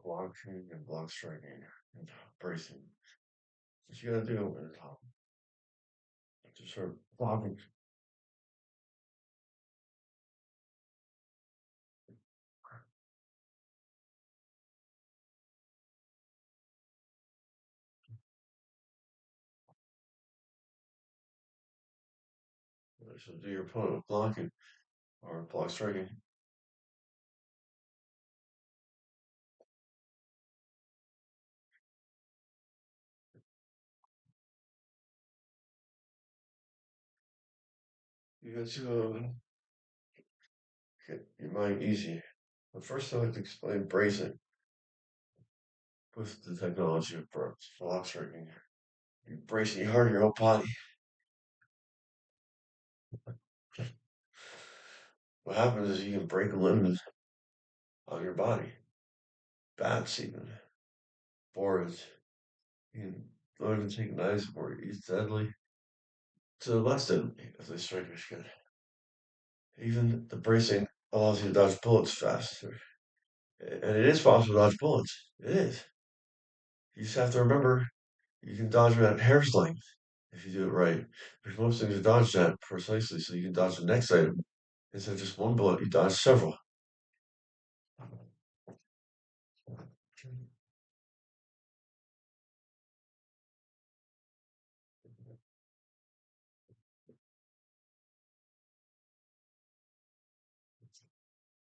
blocking and block striking and bracing. What you gotta do is just sort of blocking. So do your opponent with blocking or block striking. You got to get your mind easy. But first, I like to explain bracing with the technology of block striking. You brace it hard your whole body. What happens is you can break limbs on your body, bats even, boards. You can don't even take knives or it's deadly to less deadly if they strike your skin. Even the bracing allows you to dodge bullets faster. And it is possible to dodge bullets. It is. You just have to remember you can dodge them at hair's length if you do it right. There's most things to dodge that precisely, so you can dodge the next item. Instead of just one bullet, you dodge several.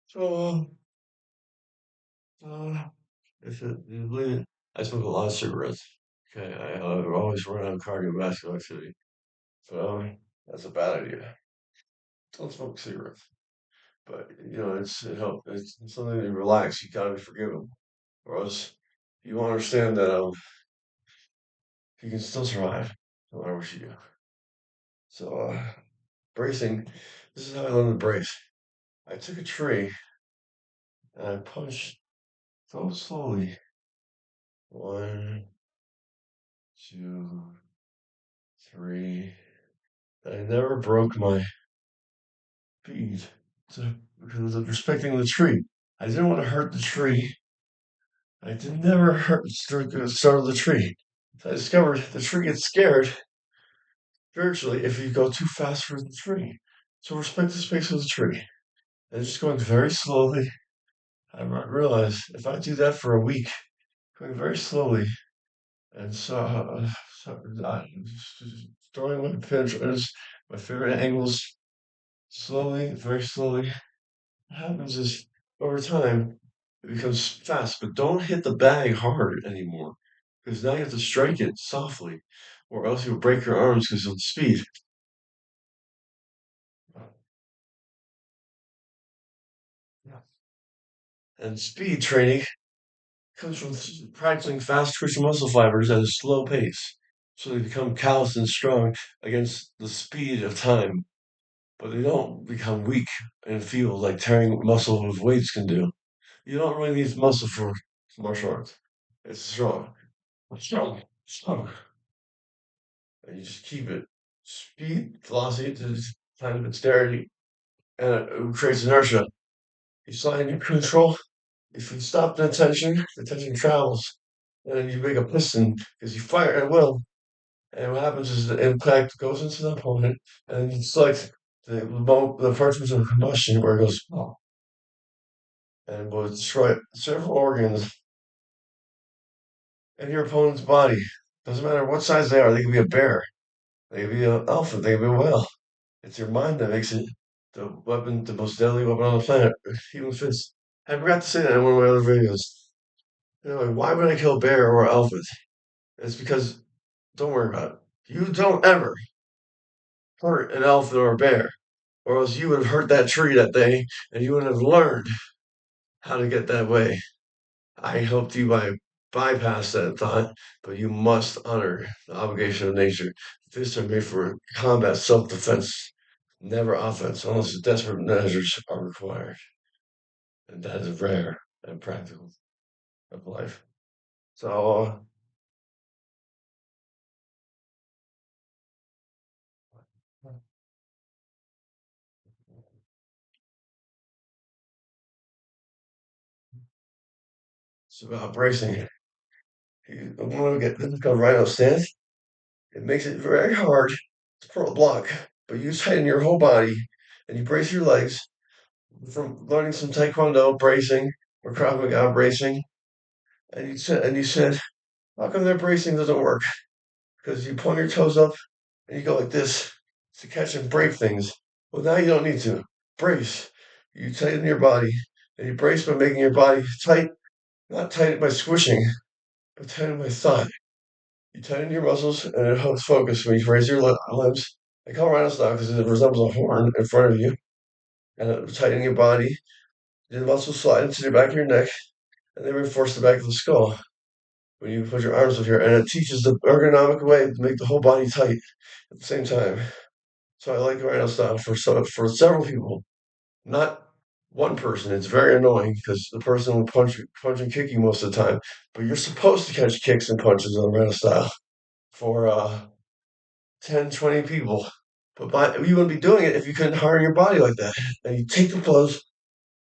So, uh, if it, you believe it, I smoke a lot of cigarettes. Okay, I always run on cardiovascular activity. So, that's a bad idea. Don't smoke cigarettes. But it helps. It's something to relax. You gotta be forgiven, or else you won't understand that you can still survive no matter what you do. So bracing. This is how I learned to brace. I took a tree and I punched so slowly. One, two, three. I never broke my feet because of respecting the tree. I didn't want to hurt the tree. I did never hurt the start of the tree. So I discovered the tree gets scared spiritually if you go too fast for the tree. So respect the space of the tree. And just going very slowly, I realized if I do that for a week, going very slowly, and throwing my pinches, my favorite angles, slowly, very slowly. What happens is over time, it becomes fast, but don't hit the bag hard anymore, because now you have to strike it softly, or else you'll break your arms because of the speed. And speed training comes from practicing fast twitch muscle fibers at a slow pace, so they become calloused and strong against the speed of time, but they don't become weak and feel like tearing muscle with weights can do. You don't really need muscle for martial arts. It's strong, strong, strong, and you just keep it. Speed, velocity to time of dexterity, and it creates inertia. You slide in control. If you stop the tension travels, and then you make a piston because you fire at will. And what happens is the impact goes into the opponent, and it's like the particles of combustion where it goes, oh, and will destroy several organs in your opponent's body. Doesn't matter what size they are. They can be a bear, they can be an elephant, they can be a whale. It's your mind that makes it the weapon, the most deadly weapon on the planet. Human fist. I forgot to say that in one of my other videos. Why would I kill a bear or an elephant? It's because don't worry about it. You don't ever hurt an elephant or a bear, or else you would have hurt that tree that day, and you would have learned how to get that way. I helped you bypass that thought, but you must honor the obligation of nature. Fists are made for combat, self-defense, never offense, unless desperate measures are required, and that is rare and practical of life. So, It's about bracing. When we get this is called rhino stance, it makes it very hard to pull a block, but you tighten your whole body and you brace your legs from learning some Taekwondo bracing or Krav Maga bracing. And you said, how come that bracing doesn't work? Because you point your toes up and you go like this to catch and break things. Well, now you don't need to brace. You tighten your body, and you brace by making your body tight, not tight by squishing, but tight by thought. You tighten your muscles, and it helps focus when you raise your limbs. I call Rhino style because it resembles a horn in front of you, and it tightening your body. The muscles slide into the back of your neck, and they reinforce the back of the skull when you put your arms up here, and it teaches the ergonomic way to make the whole body tight at the same time. So I like Rhino style for several people, not one person. It's very annoying because the person will punch and kick you most of the time, but you're supposed to catch kicks and punches on Rhino style for 10, 20 people. You wouldn't be doing it if you couldn't harden your body like that. And you take the blows,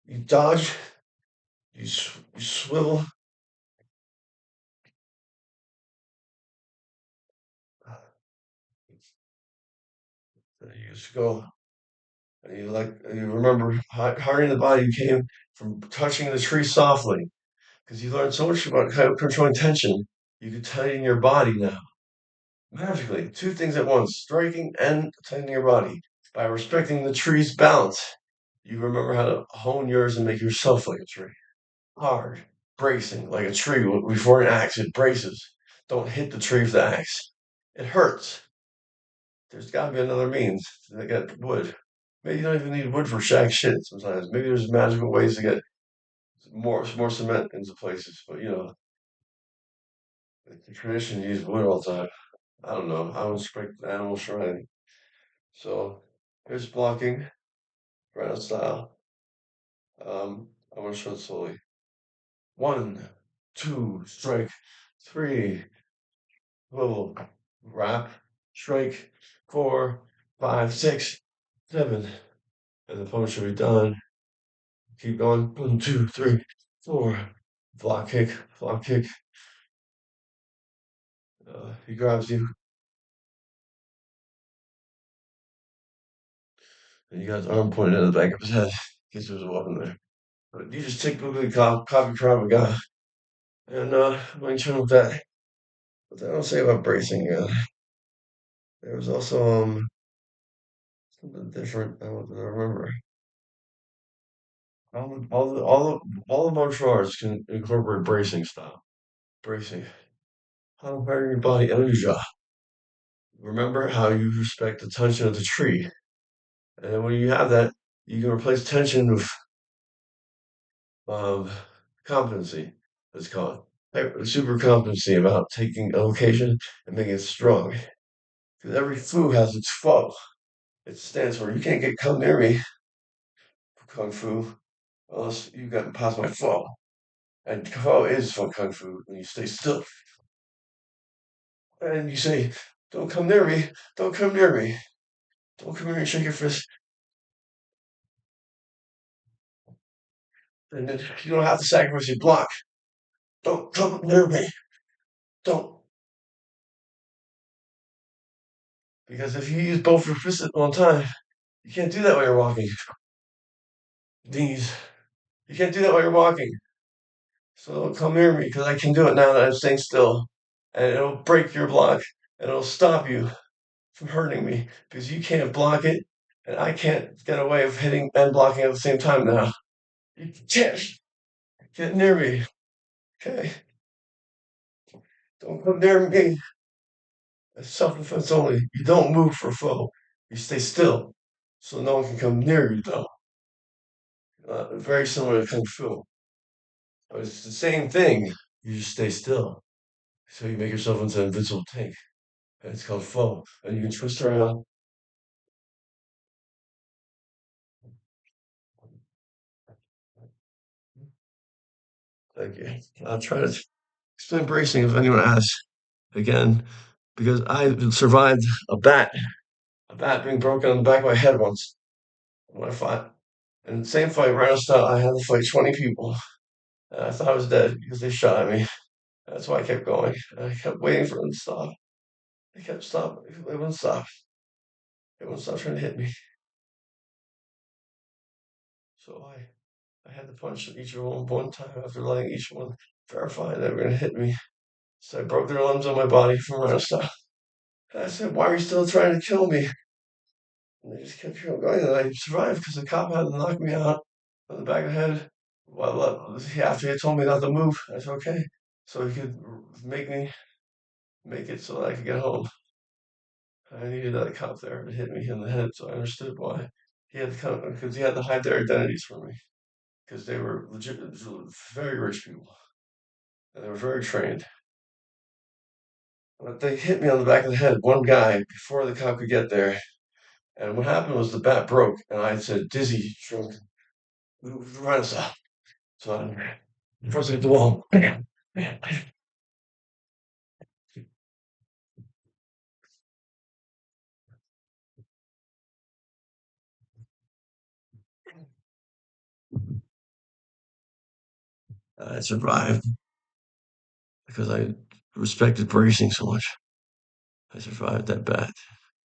you dodge, you swivel, you just go. And you remember hardening the body came from touching the tree softly because you learned so much about controlling tension. You could tighten your body now magically. Two things at once: striking and tightening your body by respecting the tree's balance. You remember how to hone yours and make yourself like a tree. Hard, bracing like a tree before an axe. It braces. Don't hit the tree with the axe. It hurts. There's got to be another means to get wood. Maybe you don't even need wood for shack shit sometimes. Maybe there's magical ways to get more cement into places. But the tradition use wood all the time. I don't know. I don't respect animal shrine. So here's blocking, right style. I want to show it slowly. One, two, strike. Three, little wrap, strike. Four, five, six, seven. And the poem should be done. Keep going. One, two, three, four. Block kick, block kick. He grabs you, and you got his arm pointed at the back of his head. In case there was a weapon there. But you just take the copy Krav Maga. And when you with that, what did I don't say about bracing? There was also something different. I don't remember. All the martial arts can incorporate bracing style. Bracing. How to harden your body and your jaw. Remember how you respect the tension of the tree. And then when you have that, you can replace tension with um, competency. It's called super competency about taking a location and making it strong. Because every fu has its foe. It stands for you can't come near me for kung fu unless you got past my foe. And foe is for kung fu when you stay still. And you say, don't come near me, don't come near me, don't come near me and shake your fist. And then you don't have to sacrifice your block. Don't come near me. Don't. Because if you use both your fists at one time, you can't do that while you're walking. Knees. You can't do that while you're walking. So don't come near me because I can do it now that I'm staying still. And it'll break your block and it'll stop you from hurting me because you can't block it and I can't get away with hitting and blocking at the same time now. You can't get near me. Okay? Don't come near me. It's self-defense only. You don't move for foe. You stay still. So no one can come near you though. Very similar to Kung Fu. But it's the same thing. You just stay still. So you make yourself into an invincible tank. And it's called foe. And you can twist around. Thank you. I'll try to explain bracing if anyone asks. Again, because I survived a bat being broken on the back of my head once when I fought. And the same fight, Rhino style, I had to fight 20 people. And I thought I was dead because they shot at me. That's why I kept going. And I kept waiting for them to stop. They kept stopping. They wouldn't stop. They wouldn't stop trying to hit me. So I had to punch each of them one time after letting each one verify they were going to hit me. So I broke their limbs on my body from Rhino style. And I said, "Why are you still trying to kill me?" And they just kept going. And I survived because the cop had to knock me out on the back of the head. Well, after he told me not to move, I said, okay. So he could make it so that I could get home. I needed that cop there to hit me in the head, so I understood why he had to come because he had to hide their identities from me because they were legit, very rich people and they were very trained. But they hit me on the back of the head, one guy, before the cop could get there. And what happened was the bat broke, and I said, "Dizzy, drunk, run us out." So I first hit the wall. I survived because I respected bracing so much. I survived that bat.